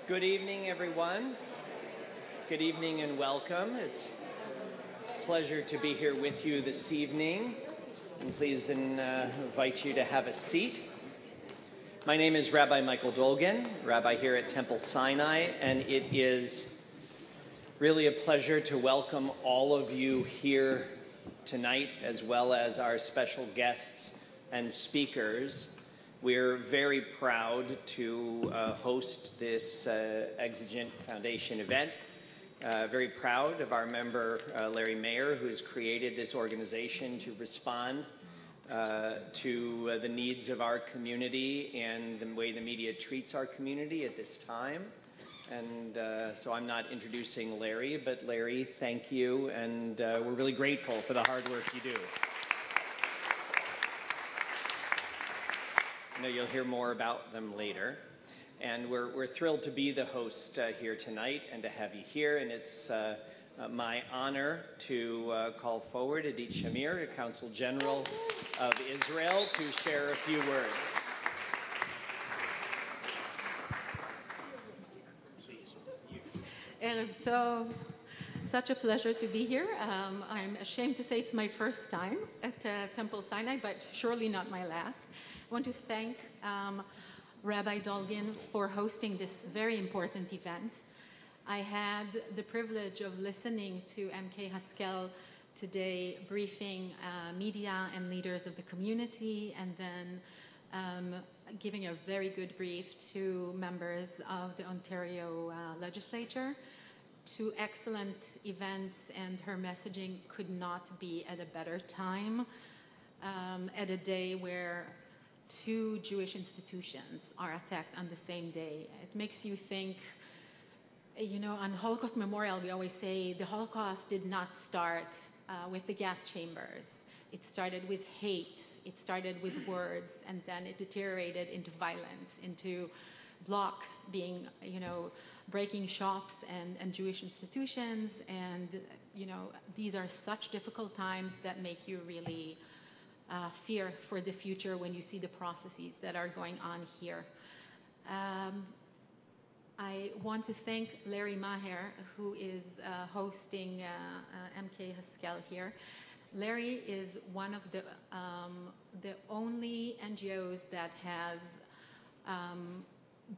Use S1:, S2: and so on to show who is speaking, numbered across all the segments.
S1: Good evening, everyone. Good evening and welcome. It's a pleasure to be here with you this evening. And please invite you to have a seat. My name is Rabbi Michael Dolgan, rabbi here at Temple Sinai, and it is really a pleasure to welcome all of you here tonight, as well as our special guests and speakers. We're very proud to host this Exigent Foundation event. Very proud of our member, Larry Mayer, who has created this organization to respond to the needs of our community and the way the media treats our community at this time. And so I'm not introducing Larry, but Larry, thank you, and we're really grateful for the hard work you do. I know you'll hear more about them later. And we're thrilled to be the host here tonight and to have you here. And it's my honor to call forward Idit Shamir, the Consul General of Israel, to share a few words.
S2: Erev Tov. Such a pleasure to be here. I'm ashamed to say it's my first time at Temple Sinai, but surely not my last. I want to thank Rabbi Dolgan for hosting this very important event. I had the privilege of listening to MK Haskel today briefing media and leaders of the community, and then giving a very good brief to members of the Ontario legislature. Two excellent events, and her messaging could not be at a better time, at a day where two Jewish institutions are attacked on the same day. It makes you think, you know, on Holocaust Memorial, we always say the Holocaust did not start with the gas chambers. It started with hate, it started with words, and then it deteriorated into violence, into blocks being, you know, breaking shops and Jewish institutions. And, you know, these are such difficult times that make you really fear for the future when you see the processes that are going on here. I want to thank Larry Maher, who is hosting MK Haskel here. Larry is one of the only NGOs that has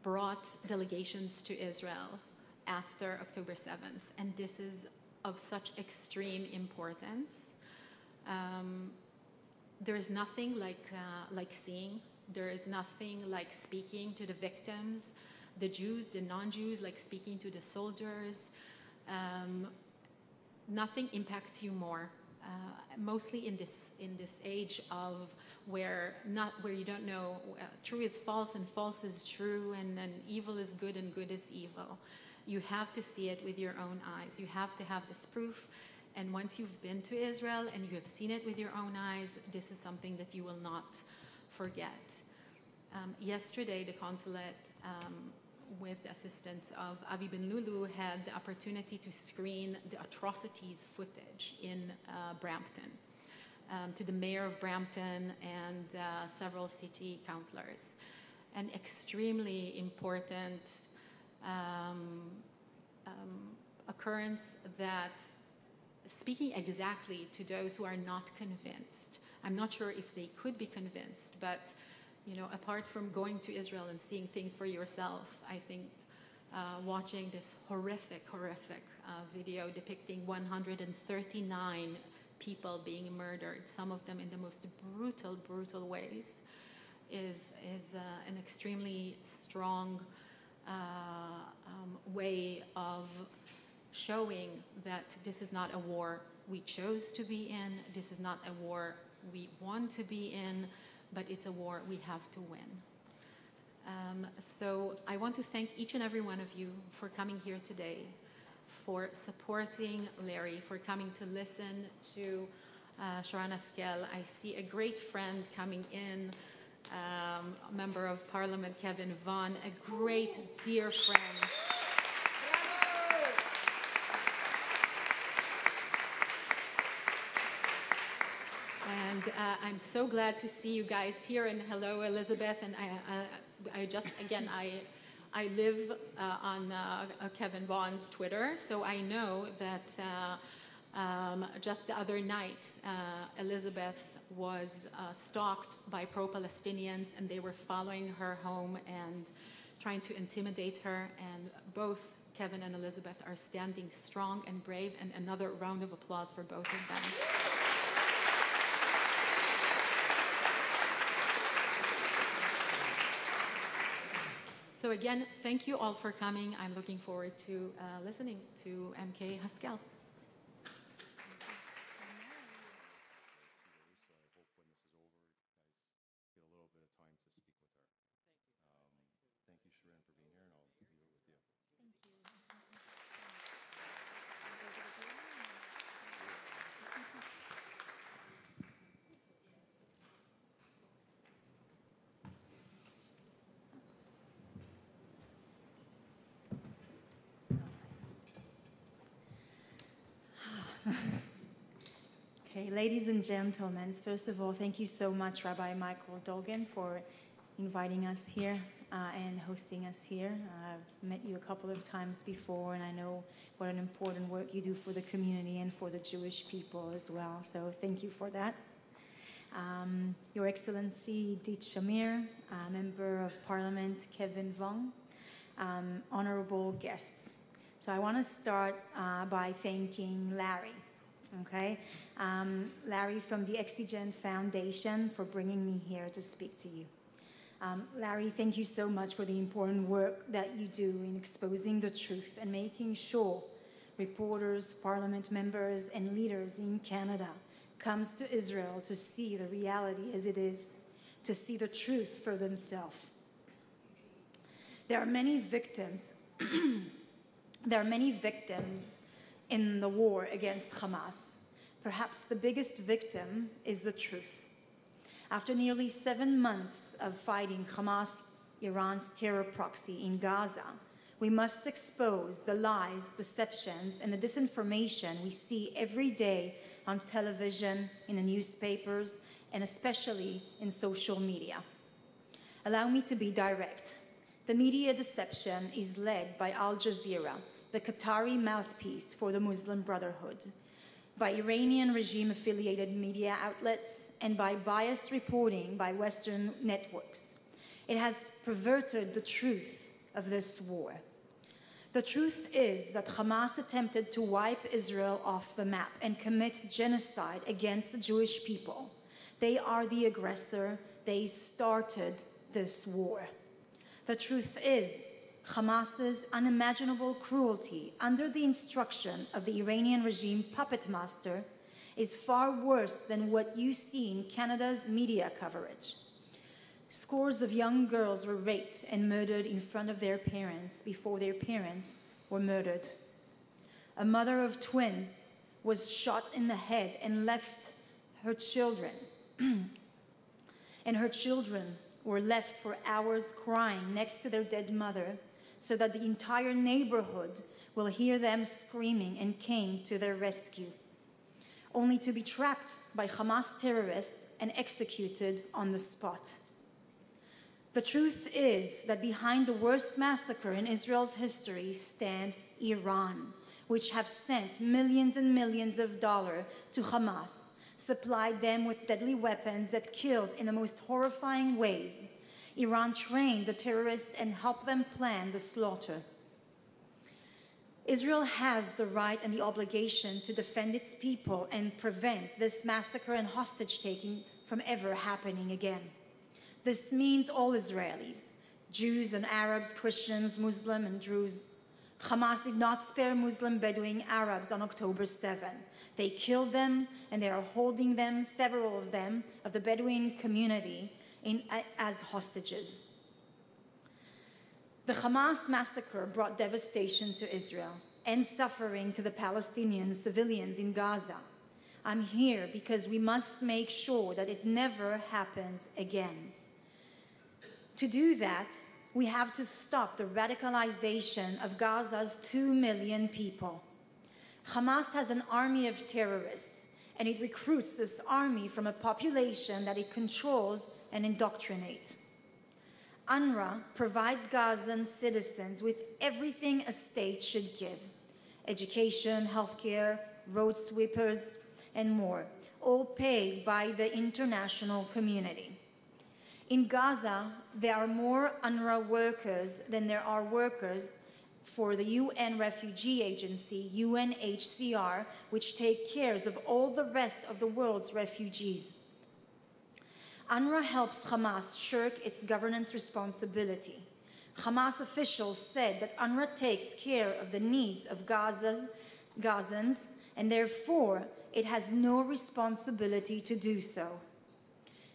S2: brought delegations to Israel after October 7th, and this is of such extreme importance. There is nothing like seeing. There is nothing like speaking to the victims, the Jews, the non-Jews, like speaking to the soldiers. Nothing impacts you more, mostly in this age of where you don't know true is false and false is true, and evil is good and good is evil. You have to see it with your own eyes. You have to have this proof. And once you've been to Israel and you have seen it with your own eyes, this is something that you will not forget. Yesterday, the consulate, with the assistance of Avi Ben Lulu, had the opportunity to screen the atrocities footage in Brampton, to the mayor of Brampton and several city councillors. An extremely important occurrence that, speaking exactly to those who are not convinced. I'm not sure if they could be convinced, but, you know, apart from going to Israel and seeing things for yourself, I think watching this horrific video depicting 139 people being murdered, some of them in the most brutal ways, is an extremely strong way of showing that this is not a war we chose to be in, this is not a war we want to be in, but it's a war we have to win. So I want to thank each and every one of you for coming here today, for supporting Larry, for coming to listen to Sharren Haskel. I see a great friend coming in, Member of Parliament Kevin Vaughn, a great dear friend. And I'm so glad to see you guys here, and hello, Elizabeth. And I just, again, I live on Kevin Vaughn's Twitter, so I know that just the other night, Elizabeth was stalked by pro-Palestinians, and they were following her home and trying to intimidate her, and both Kevin and Elizabeth are standing strong and brave, and another round of applause for both of them. So again, thank you all for coming. I'm looking forward to listening to MK Haskel.
S3: Thank you, Sharren, for being here, and I'll leave it with you.
S4: Okay, ladies and gentlemen, first of all, thank you so much, Rabbi Michael Dolgan, for inviting us here and hosting us here. I've met you a couple of times before, and I know what an important work you do for the community and for the Jewish people as well, so thank you for that. Your Excellency Idit Shamir, Member of Parliament Kevin Vaughan, honorable guests. So I want to start by thanking Larry. Okay, Larry from the Exigent Foundation for bringing me here to speak to you. Larry, thank you so much for the important work that you do in exposing the truth and making sure reporters, parliament members, and leaders in Canada comes to Israel to see the reality as it is, to see the truth for themselves. There are many victims. There are many victims in the war against Hamas. Perhaps the biggest victim is the truth. After nearly 7 months of fighting Hamas, Iran's terror proxy in Gaza, we must expose the lies, deceptions, and the disinformation we see every day on television, in the newspapers, and especially in social media. Allow me to be direct. The media deception is led by Al Jazeera, the Qatari mouthpiece for the Muslim Brotherhood, by Iranian regime-affiliated media outlets, and by biased reporting by Western networks. It has perverted the truth of this war. The truth is that Hamas attempted to wipe Israel off the map and commit genocide against the Jewish people. They are the aggressor. They started this war. The truth is, Hamas's unimaginable cruelty under the instruction of the Iranian regime puppet master is far worse than what you see in Canada's media coverage. Scores of young girls were raped and murdered in front of their parents before their parents were murdered. A mother of twins was shot in the head and left her children. And her children were left for hours crying next to their dead mother, so that the entire neighborhood will hear them screaming and came to their rescue, only to be trapped by Hamas terrorists and executed on the spot. The truth is that behind the worst massacre in Israel's history stand Iran, which have sent millions and millions of dollars to Hamas, supplied them with deadly weapons that kills in the most horrifying ways. Iran trained the terrorists and helped them plan the slaughter. Israel has the right and the obligation to defend its people and prevent this massacre and hostage-taking from ever happening again. This means all Israelis, Jews and Arabs, Christians, Muslim and Druze. Hamas did not spare Muslim Bedouin Arabs on October 7. They killed them, and they are holding them, several of them, of the Bedouin community, as hostages. The Hamas massacre brought devastation to Israel and suffering to the Palestinian civilians in Gaza. I'm here because we must make sure that it never happens again. To do that, we have to stop the radicalization of Gaza's 2 million people. Hamas has an army of terrorists, and it recruits this army from a population that it controls and indoctrinates. UNRWA provides Gazan citizens with everything a state should give: education, healthcare, road sweepers, and more, all paid by the international community. In Gaza, there are more UNRWA workers than there are workers for the UN Refugee Agency, UNHCR, which take care of all the rest of the world's refugees. UNRWA helps Hamas shirk its governance responsibility. Hamas officials said that UNRWA takes care of the needs of Gazans, and therefore it has no responsibility to do so.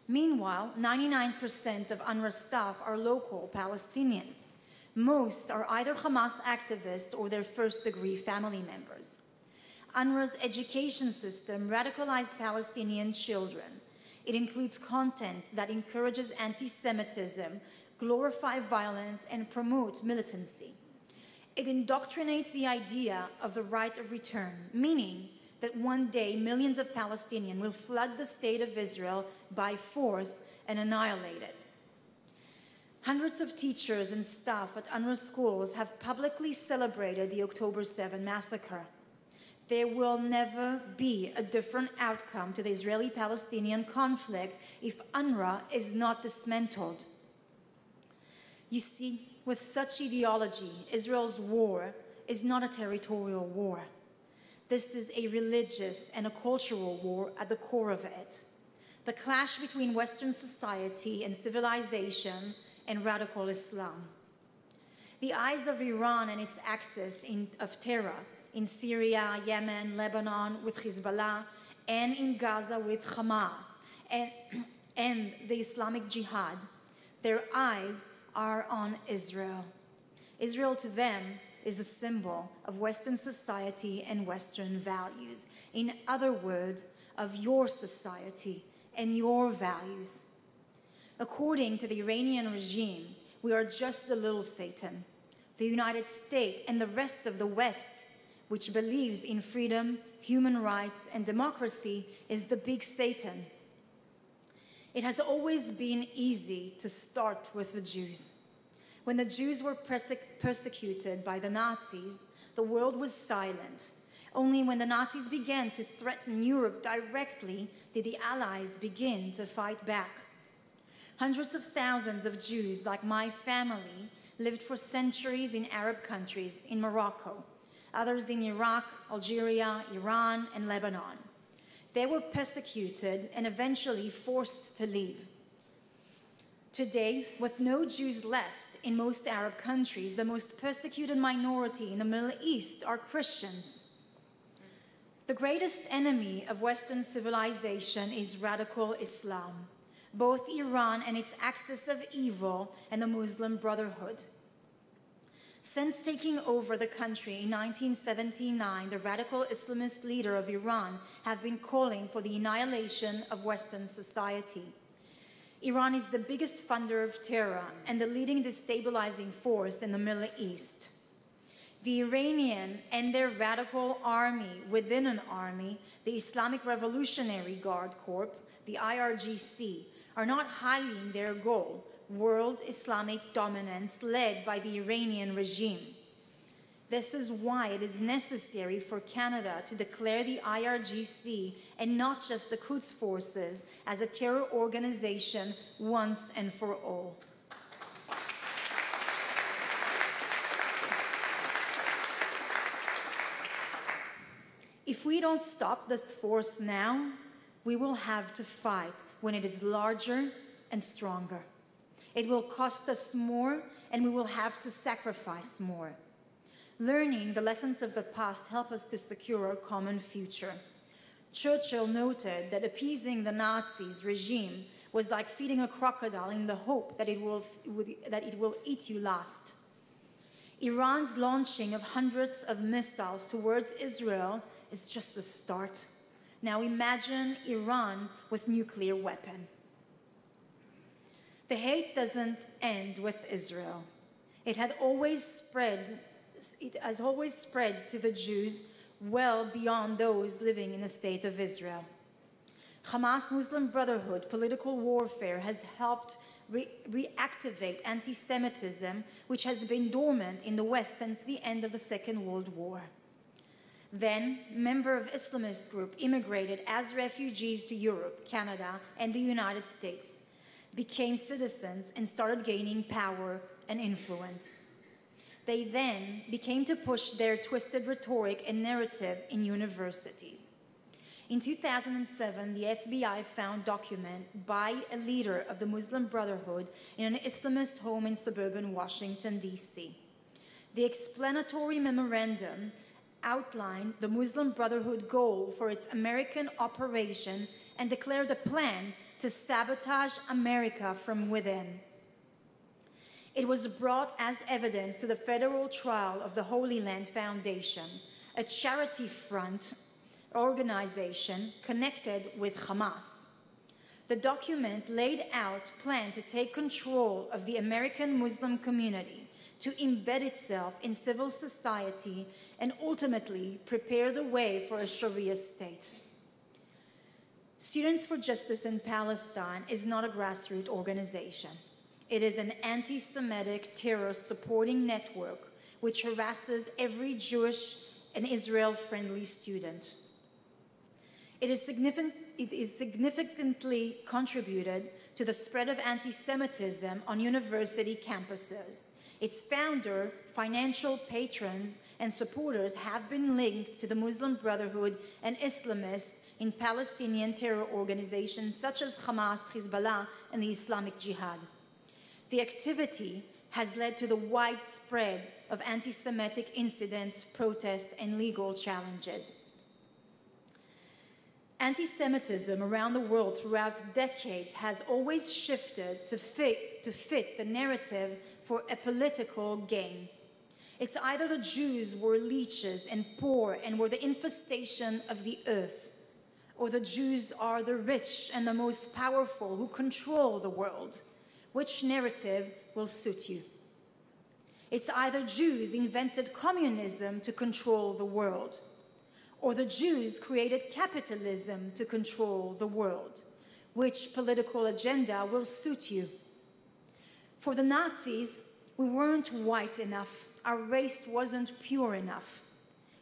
S4: Meanwhile, 99% of UNRWA staff are local Palestinians. Most are either Hamas activists or their first-degree family members. UNRWA's education system radicalized Palestinian children. It includes content that encourages anti-Semitism, glorifies violence, and promotes militancy. It indoctrinates the idea of the right of return, meaning that one day millions of Palestinians will flood the state of Israel by force and annihilate it. Hundreds of teachers and staff at UNRWA schools have publicly celebrated the October 7 massacre. There will never be a different outcome to the Israeli-Palestinian conflict if UNRWA is not dismantled. You see, with such ideology, Israel's war is not a territorial war. This is a religious and a cultural war at the core of it. The clash between Western society and civilization and radical Islam. The eyes of Iran and its axis of terror in Syria, Yemen, Lebanon with Hezbollah, and in Gaza with Hamas and the Islamic Jihad, their eyes are on Israel. Israel to them is a symbol of Western society and Western values. In other words, of your society and your values. According to the Iranian regime, we are just the little Satan. The United States and the rest of the West, which believes in freedom, human rights, and democracy, is the big Satan. It has always been easy to start with the Jews. When the Jews were persecuted by the Nazis, the world was silent. Only when the Nazis began to threaten Europe directly did the Allies begin to fight back. Hundreds of thousands of Jews, like my family, lived for centuries in Arab countries, in Morocco, others in Iraq, Algeria, Iran, and Lebanon. They were persecuted and eventually forced to leave. Today, with no Jews left in most Arab countries, the most persecuted minority in the Middle East are Christians. The greatest enemy of Western civilization is radical Islam, both Iran and its axis of evil and the Muslim Brotherhood. Since taking over the country in 1979, the radical Islamist leader of Iran have been calling for the annihilation of Western society. Iran is the biggest funder of terror and the leading destabilizing force in the Middle East. The Iranian and their radical army within an army, the Islamic Revolutionary Guard Corps, the IRGC, are not hiding their goal, world Islamic dominance led by the Iranian regime. This is why it is necessary for Canada to declare the IRGC and not just the Quds forces as a terror organization once and for all. If we don't stop this force now, we will have to fight when it is larger and stronger. It will cost us more, and we will have to sacrifice more. Learning the lessons of the past help us to secure a common future. Churchill noted that appeasing the Nazis regime was like feeding a crocodile in the hope that it will eat you last. Iran's launching of hundreds of missiles towards Israel is just the start. Now imagine Iran with nuclear weapon. The hate doesn't end with Israel. It has always spread to the Jews well beyond those living in the state of Israel. Hamas Muslim Brotherhood political warfare has helped reactivate anti-Semitism, which has been dormant in the West since the end of the Second World War. Then, members of Islamist group immigrated as refugees to Europe, Canada, and the United States, became citizens, and started gaining power and influence. They then began to push their twisted rhetoric and narrative in universities. In 2007, the FBI found document by a leader of the Muslim Brotherhood in an Islamist home in suburban Washington, D.C. The explanatory memorandum outlined the Muslim Brotherhood goal for its American operation and declared a plan to sabotage America from within. It was brought as evidence to the federal trial of the Holy Land Foundation, a charity front organization connected with Hamas. The document laid out a plan to take control of the American Muslim community, to embed itself in civil society, and ultimately prepare the way for a Sharia state. Students for Justice in Palestine is not a grassroots organization. It is an anti-Semitic terror supporting network which harasses every Jewish and Israel-friendly student. It is significantly contributed to the spread of anti-Semitism on university campuses. Its founder, financial patrons, and supporters have been linked to the Muslim Brotherhood and Islamists in Palestinian terror organizations such as Hamas, Hezbollah, and the Islamic Jihad. The activity has led to the widespread of anti-Semitic incidents, protests, and legal challenges. Anti-Semitism around the world throughout decades has always shifted to fit the narrative for a political gain. It's either the Jews were leeches and poor and were the infestation of the earth, or the Jews are the rich and the most powerful who control the world. Which narrative will suit you? It's either Jews invented communism to control the world, or the Jews created capitalism to control the world. Which political agenda will suit you? For the Nazis, we weren't white enough. Our race wasn't pure enough.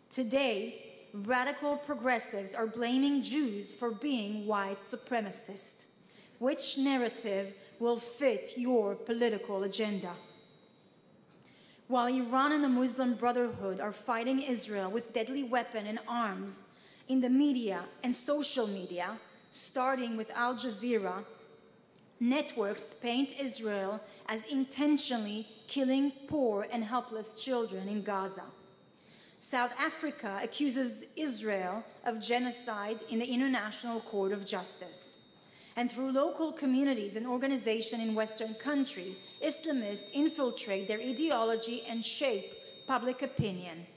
S4: Today, radical progressives are blaming Jews for being white supremacists. Which narrative will fit your political agenda? While Iran and the Muslim Brotherhood are fighting Israel with deadly weapons and arms, in the media and social media, starting with Al Jazeera, networks paint Israel as intentionally killing poor and helpless children in Gaza. South Africa accuses Israel of genocide in the International Court of Justice. And through local communities and organizations in Western countries, Islamists infiltrate their ideology and shape public opinion.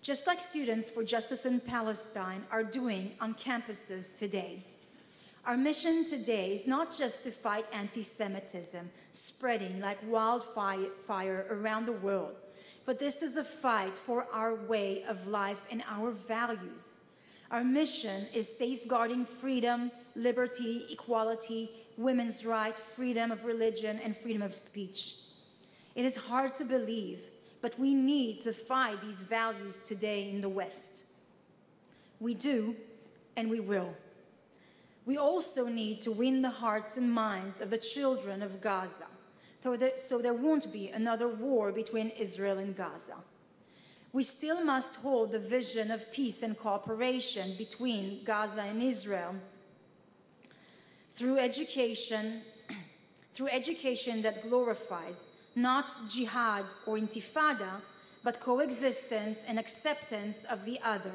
S4: Just like Students for Justice in Palestine are doing on campuses today. Our mission today is not just to fight anti-Semitism, spreading like wildfire around the world, but this is a fight for our way of life and our values. Our mission is safeguarding freedom, liberty, equality, women's rights, freedom of religion, and freedom of speech. It is hard to believe, but we need to fight these values today in the West. We do, and we will. We also need to win the hearts and minds of the children of Gaza, so there won't be another war between Israel and Gaza. We still must hold the vision of peace and cooperation between Gaza and Israel through education that glorifies not jihad or intifada, but coexistence and acceptance of the other.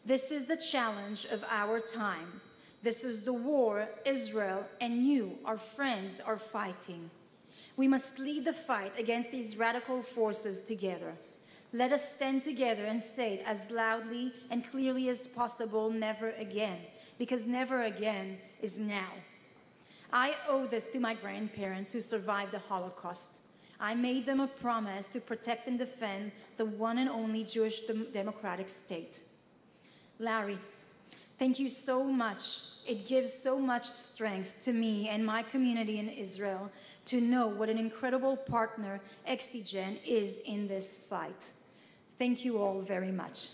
S4: This is the challenge of our time. This is the war Israel and you, our friends, are fighting. We must lead the fight against these radical forces together. Let us stand together and say it as loudly and clearly as possible, never again, because never again is now. I owe this to my grandparents who survived the Holocaust. I made them a promise to protect and defend the one and only Jewish democratic state. Larry, Thank you so much. It gives so much strength to me and my community in Israel to know what an incredible partner Exigent is in this fight. Thank you all very much.